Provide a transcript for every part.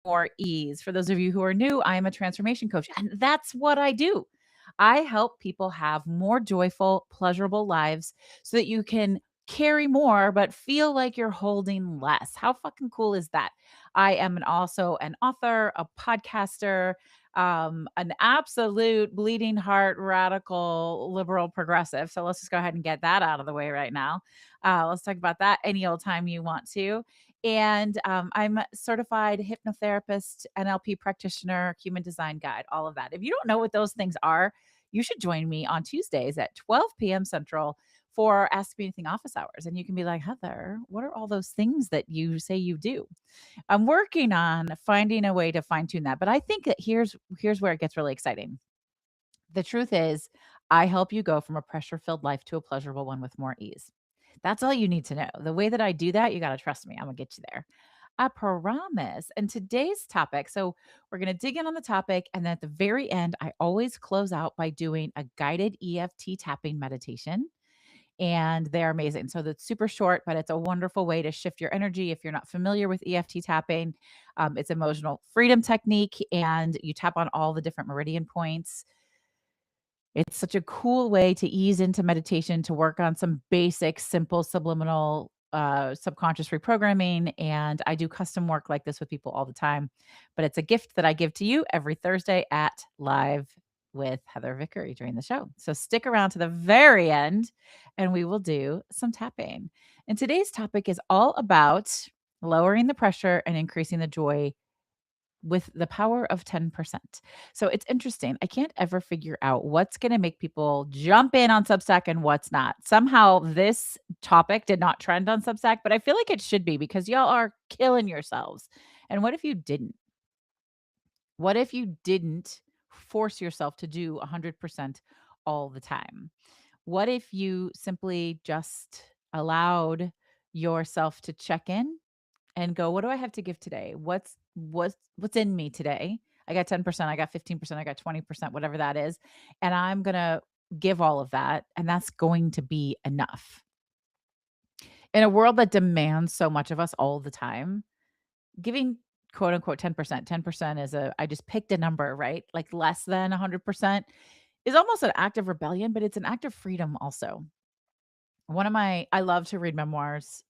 more ease. For those of you who are new, I am a transformation coach, and that's what I do. I help people have more joyful, pleasurable lives so that you can carry more, but feel like you're holding less. How fucking cool is that? I am also an author, a podcaster, an absolute bleeding heart, radical, liberal, progressive. So let's just go ahead and get that out of the way right now. Let's talk about that any old time you want to. And I'm a certified hypnotherapist, NLP practitioner, human design guide, all of that. If you don't know what those things are, you should join me on Tuesdays at 12 p.m. Central for Ask Me Anything office hours. And you can be like, Heather, what are all those things that you say you do? I'm working on finding a way to fine tune that. But I think that here's where it gets really exciting. The truth is, I help you go from a pressure filled life to a pleasurable one with more ease. That's all you need to know. The way that I do that, you got to trust me. I'm going to get you there. I promise. And today's topic, so we're going to dig in on the topic. And then at the very end, I always close out by doing a guided EFT tapping meditation. And they're amazing. So that's super short, but it's a wonderful way to shift your energy. If you're not familiar with EFT tapping, it's emotional freedom technique, and you tap on all the different meridian points. It's such a cool way to ease into meditation, to work on some basic, simple, subliminal, subconscious reprogramming. And I do custom work like this with people all the time. But it's a gift that I give to you every Thursday at Live with Heather Vickery during the show. So stick around to the very end and we will do some tapping. And today's topic is all about lowering the pressure and increasing the joy with the power of 10%. So it's interesting. I can't ever figure out what's going to make people jump in on Substack and what's not. Somehow this topic did not trend on Substack, but I feel like it should be because y'all are killing yourselves. And what if you didn't? What if you didn't force yourself to do 100% all the time? What if you simply just allowed yourself to check in and go, what do I have to give today? What's in me today? I got 10%, I got 15%, I got 20%, whatever that is. And I'm going to give all of that, and that's going to be enough. In a world that demands so much of us all the time, giving quote unquote 10%, 10% is I just picked a number, right? Like less than 100% is almost an act of rebellion, but it's an act of freedom also. I love to read memoirs.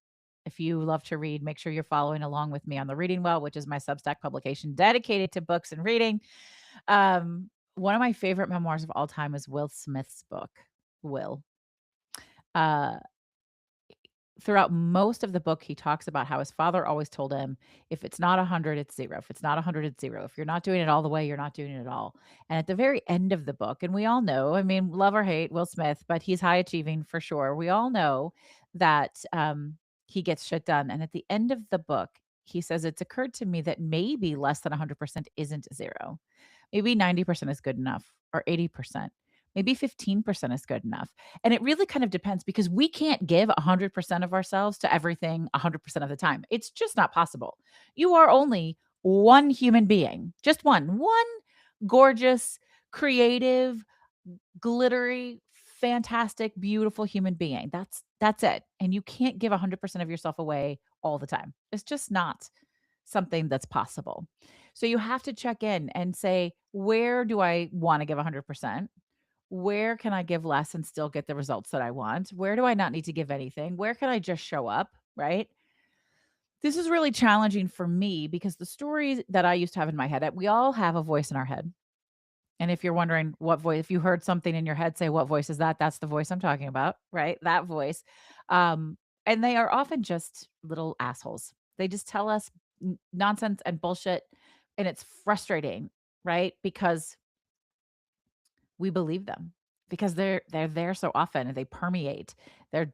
If you love to read, make sure you're following along with me on the Reading Well, which is my Substack publication dedicated to books and reading. One of my favorite memoirs of all time is Will Smith's book, Will. Uh, Throughout most of the book, he talks about how his father always told him, if it's not 100, it's zero. If it's not 100, it's zero. If you're not doing it all the way, you're not doing it at all. And at the very end of the book, and we all know, I mean, love or hate Will Smith, but he's high achieving for sure. We all know that he gets shit done. And at the end of the book, he says, it's occurred to me that maybe less than 100% isn't zero. Maybe 90% is good enough, or 80%. Maybe 15% is good enough. And it really kind of depends because we can't give 100% of ourselves to everything 100% of the time. It's just not possible. You are only one human being, just one gorgeous, creative, glittery, fantastic, beautiful human being. That's it. And you can't give 100% of yourself away all the time. It's just not something that's possible. So you have to check in and say, where do I want to give 100%? Where can I give less and still get the results that I want? Where do I not need to give anything? Where can I just show up? Right. This is really challenging for me because the stories that I used to have in my head, we all have a voice in our head. And if you're wondering what voice, if you heard something in your head, say, what voice is that? That's the voice I'm talking about. Right. That voice. And they are often just little assholes. They just tell us nonsense and bullshit. And it's frustrating. Right. Because we believe them because they're there so often and they permeate. They're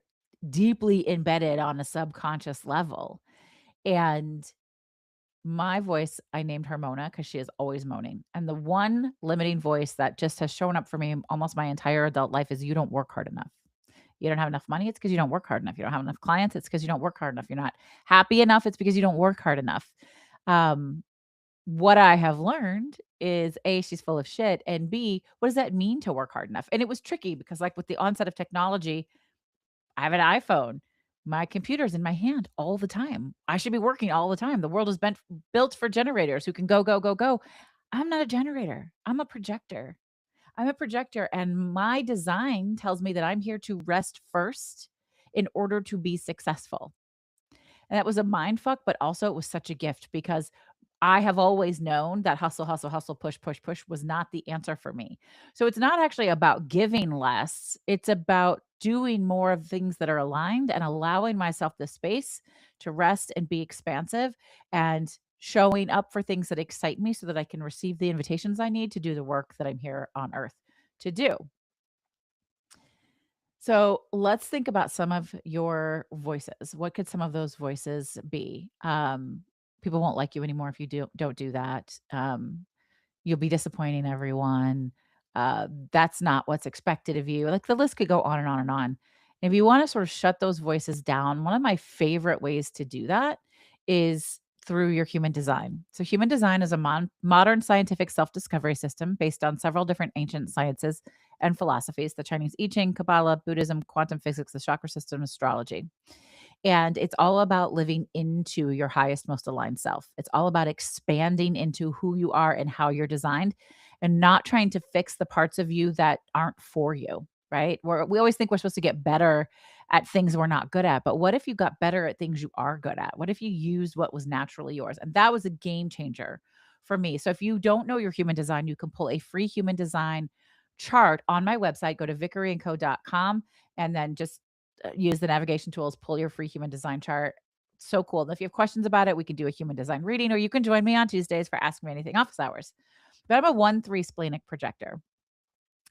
deeply embedded on a subconscious level. And my voice, I named her Mona because she is always moaning. And the one limiting voice that just has shown up for me almost my entire adult life is you don't work hard enough. You don't have enough money. It's because you don't work hard enough. You don't have enough clients. It's because you don't work hard enough. You're not happy enough. It's because you don't work hard enough. What I have learned is A, she's full of shit. And B, what does that mean to work hard enough? And it was tricky because, like, with the onset of technology, I have an iPhone. My computer's in my hand all the time. I should be working all the time. The world is built for generators who can go, go, go, go. I'm not a generator. I'm a projector. I'm a projector, and my design tells me that I'm here to rest first in order to be successful. And that was a mind fuck, but also it was such a gift because I have always known that hustle, hustle, hustle, push, push, push was not the answer for me. So it's not actually about giving less. It's about doing more of things that are aligned and allowing myself the space to rest and be expansive and showing up for things that excite me so that I can receive the invitations I need to do the work that I'm here on earth to do. So let's think about some of your voices. What could some of those voices be? People won't like you anymore if you don't do that. You'll be disappointing everyone. That's not what's expected of you. Like the list could go on and on and on. If you want to sort of shut those voices down, one of my favorite ways to do that is through your human design. So, human design is a modern scientific self discovery system based on several different ancient sciences and philosophies: the Chinese I Ching, Kabbalah, Buddhism, quantum physics, the chakra system, astrology. And it's all about living into your highest, most aligned self. It's all about expanding into who you are and how you're designed and not trying to fix the parts of you that aren't for you, right? We always think we're supposed to get better at things we're not good at. But what if you got better at things you are good at? What if you used what was naturally yours? And that was a game changer for me. So if you don't know your human design, you can pull a free human design chart on my website. Go to vickeryandco.com and then just use the navigation tools, pull your free human design chart. So cool. And if you have questions about it, we can do a human design reading, or you can join me on Tuesdays for Ask Me Anything office hours. But I'm a 1-3 splenic projector.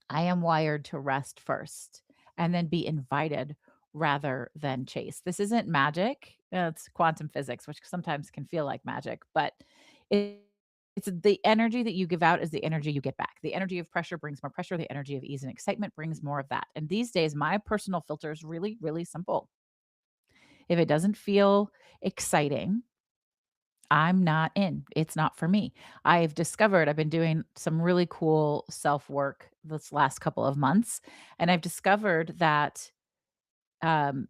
I am wired to rest first and then be invited rather than chase. This isn't magic. It's quantum physics, which sometimes can feel like magic, but it, it's the energy that you give out is the energy you get back. The energy of pressure brings more pressure. The energy of ease and excitement brings more of that. And these days, my personal filter is really, really simple. If it doesn't feel exciting, I'm not in. It's not for me. I've been doing some really cool self work this last couple of months, and I've discovered that um,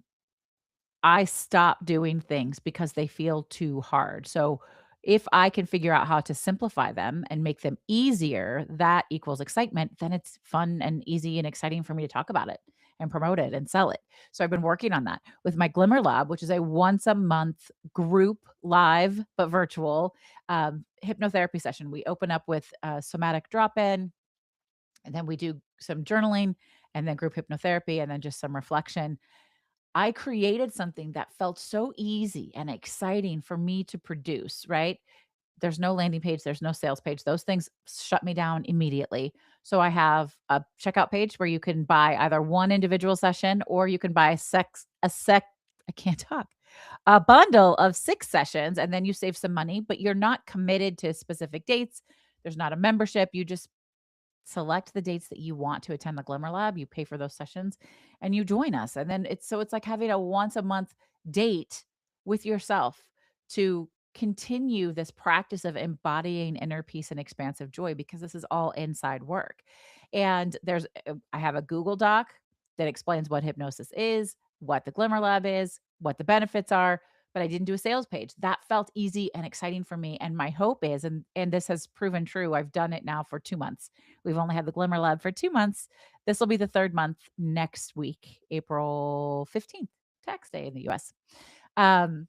I stop doing things because they feel too hard. So if I can figure out how to simplify them and make them easier, that equals excitement, then it's fun and easy and exciting for me to talk about it and promote it and sell it. So I've been working on that with my Glimmer Lab, which is a once a month group live but virtual hypnotherapy session. We open up with a somatic drop in, and then we do some journaling and then group hypnotherapy and then just some reflection. I created something that felt so easy and exciting for me to produce, right? There's no landing page, there's no sales page. Those things shut me down immediately. So I have a checkout page where you can buy either one individual session or you can buy I can't talk. A bundle of 6 sessions and then you save some money, but you're not committed to specific dates. There's not a membership. You just select the dates that you want to attend the Glimmer Lab, you pay for those sessions and you join us. And then it's like having a once a month date with yourself to continue this practice of embodying inner peace and expansive joy because this is all inside work. And I have a Google Doc that explains what hypnosis is, what the Glimmer Lab is, what the benefits are, but I didn't do a sales page. That felt easy and exciting for me. And my hope is, and this has proven true, I've done it now for 2 months. We've only had the Glimmer Lab for 2 months. This will be the 3rd month next week, April 15th, tax day in the US. Um,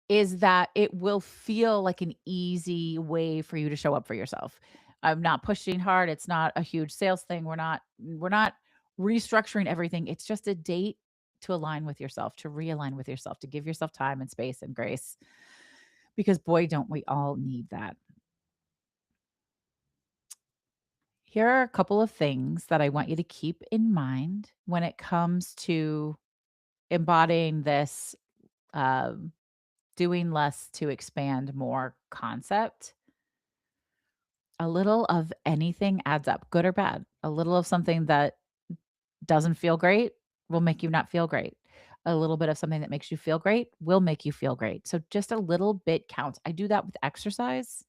is that it will feel like an easy way for you to show up for yourself. I'm not pushing hard. It's not a huge sales thing. We're not restructuring everything. It's just a date to align with yourself, to realign with yourself, to give yourself time and space and grace. Because boy, don't we all need that. Here are a couple of things that I want you to keep in mind when it comes to embodying this um, doing less to expand more concept. A little of anything adds up, good or bad. A little of something that doesn't feel great will make you not feel great. A little bit of something that makes you feel great will make you feel great. So just a little bit counts. I do that with exercise.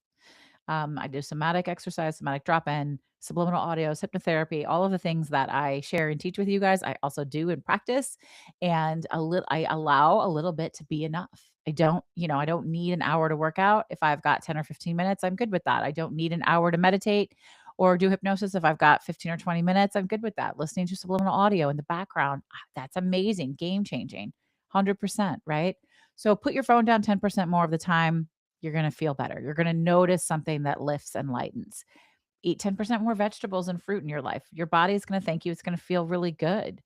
I do somatic exercise, somatic drop in, subliminal audios, hypnotherapy, all of the things that I share and teach with you guys. I also do in practice, and I allow a little bit to be enough. I don't need an hour to work out. If I've got 10 or 15 minutes, I'm good with that. I don't need an hour to meditate or do hypnosis. If I've got 15 or 20 minutes, I'm good with that. Listening to subliminal audio in the background, that's amazing, game changing, 100%, right? So put your phone down 10% more of the time. You're going to feel better. You're going to notice something that lifts and lightens. Eat 10% more vegetables and fruit in your life. Your body is going to thank you. It's going to feel really good.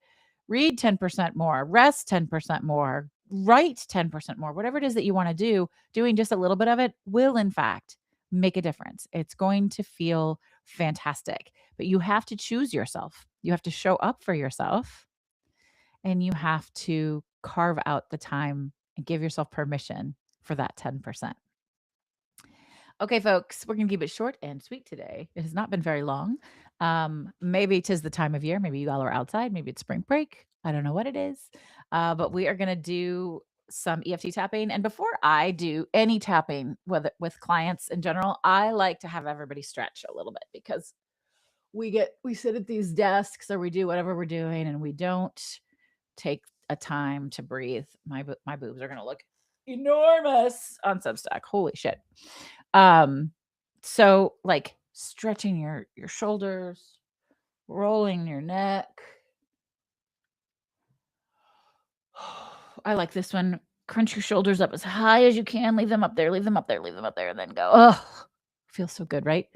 Read 10% more, rest 10% more, write 10% more. Whatever it is that you want to do, doing just a little bit of it will, in fact, make a difference. It's going to feel fantastic. But you have to choose yourself. You have to show up for yourself, and you have to carve out the time and give yourself permission for that 10%. Okay, folks, we're going to keep it short and sweet today. It has not been very long. Maybe 'tis the time of year. Maybe you all are outside. Maybe it's spring break. I don't know what it is. But we are going to do some EFT tapping. And before I do any tapping with clients in general, I like to have everybody stretch a little bit, because we sit at these desks or we do whatever we're doing, and we don't take a time to breathe. My boobs are going to look enormous on Substack. Holy shit. So like stretching your shoulders, rolling your neck. I like this one. Crunch your shoulders up as high as you can. Leave them up there, leave them up there, leave them up there, and then go. Oh, feels so good, right?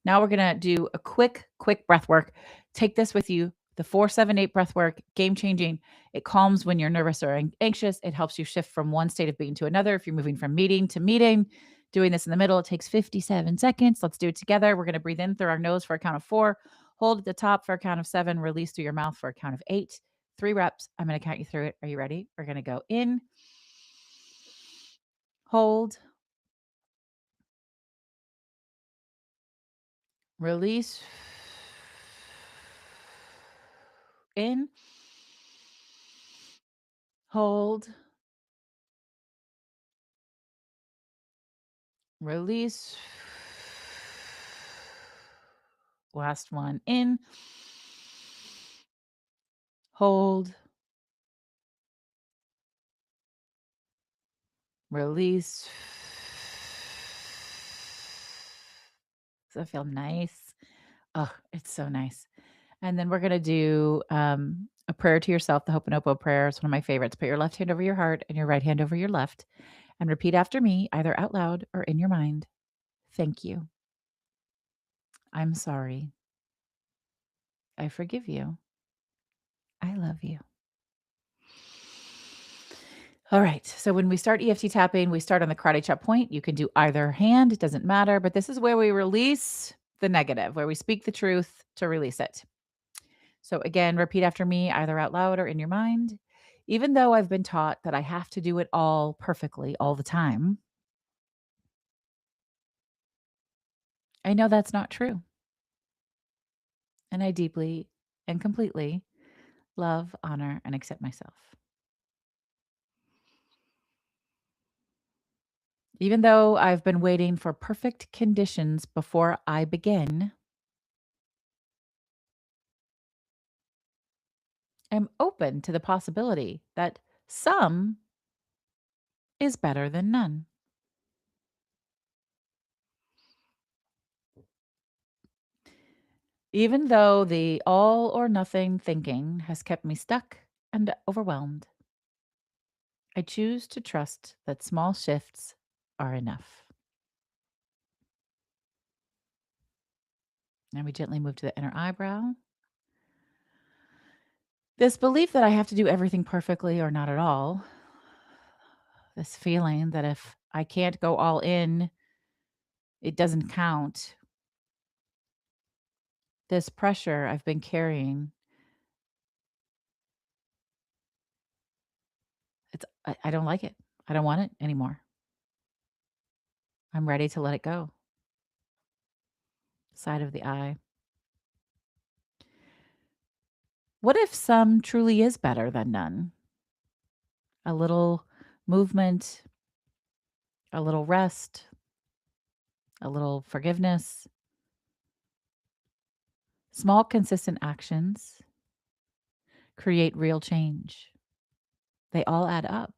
Now we're gonna do a quick breath work. Take this with you. The 4-7-8 breath work, game changing. It calms when you're nervous or anxious. It helps you shift from one state of being to another. If you're moving from meeting to meeting, doing this in the middle, it takes 57 seconds. Let's do it together. We're going to breathe in through our nose for a count of 4, hold at the top for a count of 7, release through your mouth for a count of 8. 3 reps. I'm going to count you through it. Are you ready? We're going to go in, hold, release, in, hold, release. Last one, in, hold, release. Does that feel nice? Oh, it's so nice. And then we're going to do a prayer to yourself. The Ho'oponopono prayer is one of my favorites. Put your left hand over your heart and your right hand over your left, and repeat after me, either out loud or in your mind. Thank you. I'm sorry. I forgive you. I love you. All right. So when we start EFT tapping, we start on the karate chop point. You can do either hand, it doesn't matter, but this is where we release the negative, where we speak the truth to release it. So again, repeat after me, either out loud or in your mind. Even though I've been taught that I have to do it all perfectly all the time, I know that's not true. And I deeply and completely love, honor, and accept myself. Even though I've been waiting for perfect conditions before I begin, I'm open to the possibility that some is better than none. Even though the all or nothing thinking has kept me stuck and overwhelmed, I choose to trust that small shifts are enough. Now we gently move to the inner eyebrow. This belief that I have to do everything perfectly or not at all, this feeling that if I can't go all in, it doesn't count. This pressure I've been carrying, I don't like it. I don't want it anymore. I'm ready to let it go. Side of the eye. What if some truly is better than none? A little movement, a little rest, a little forgiveness. Small, consistent actions create real change. They all add up.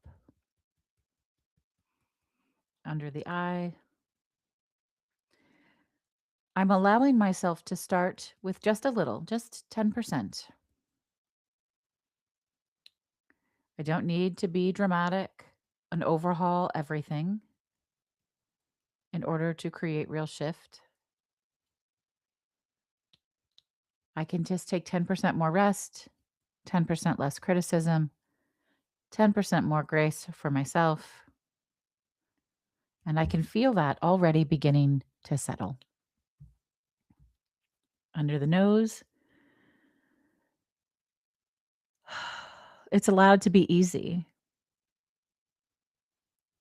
Under the eye, I'm allowing myself to start with just a little, just 10%. I don't need to be dramatic and overhaul everything in order to create real shift. I can just take 10% more rest, 10% less criticism, 10% more grace for myself. And I can feel that already beginning to settle. Under the nose, it's allowed to be easy.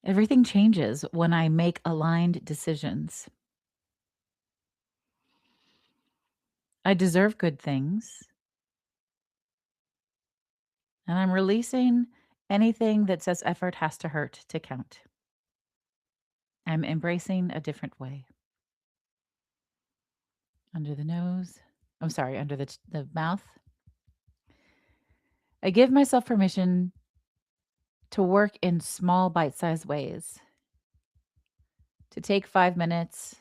Everything changes when I make aligned decisions. I deserve good things, and I'm releasing anything that says effort has to hurt to count. I'm embracing a different way. Under the nose, I'm sorry, under the mouth. I give myself permission to work in small bite-sized ways, to take 5 minutes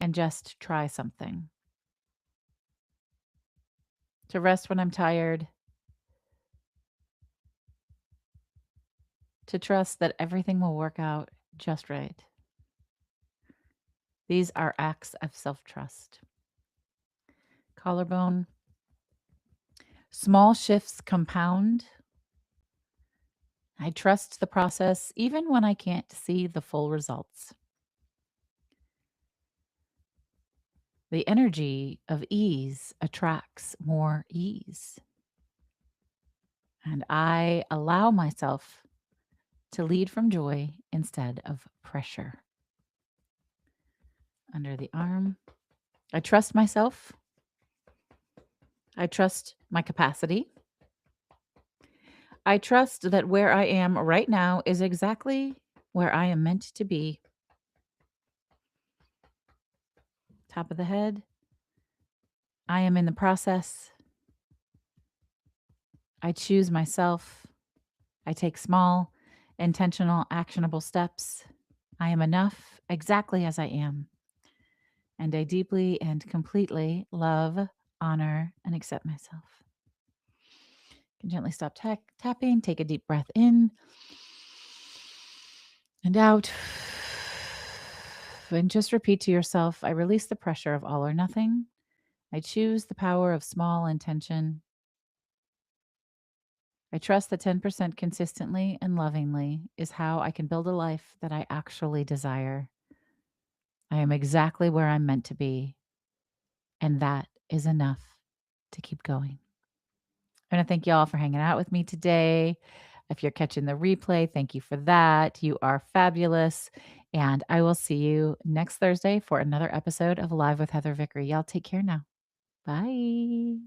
and just try something, to rest when I'm tired, to trust that everything will work out just right. These are acts of self-trust. Collarbone. Small shifts compound. I trust the process even when I can't see the full results. The energy of ease attracts more ease. And I allow myself to lead from joy instead of pressure. Under the arm, I trust myself. I trust my capacity. I trust that where I am right now is exactly where I am meant to be. Top of the head, I am in the process. I choose myself. I take small, intentional, actionable steps. I am enough exactly as I am. And I deeply and completely love, honor, and accept myself. You can gently stop tapping. Take a deep breath in and out. And just repeat to yourself, I release the pressure of all or nothing. I choose the power of small intention. I trust that 10% consistently and lovingly is how I can build a life that I actually desire. I am exactly where I'm meant to be, and that is enough to keep going. I want to thank you all for hanging out with me today. If you're catching the replay, thank you for that. You are fabulous. And I will see you next Thursday for another episode of Live with Heather Vickery. Y'all take care now. Bye.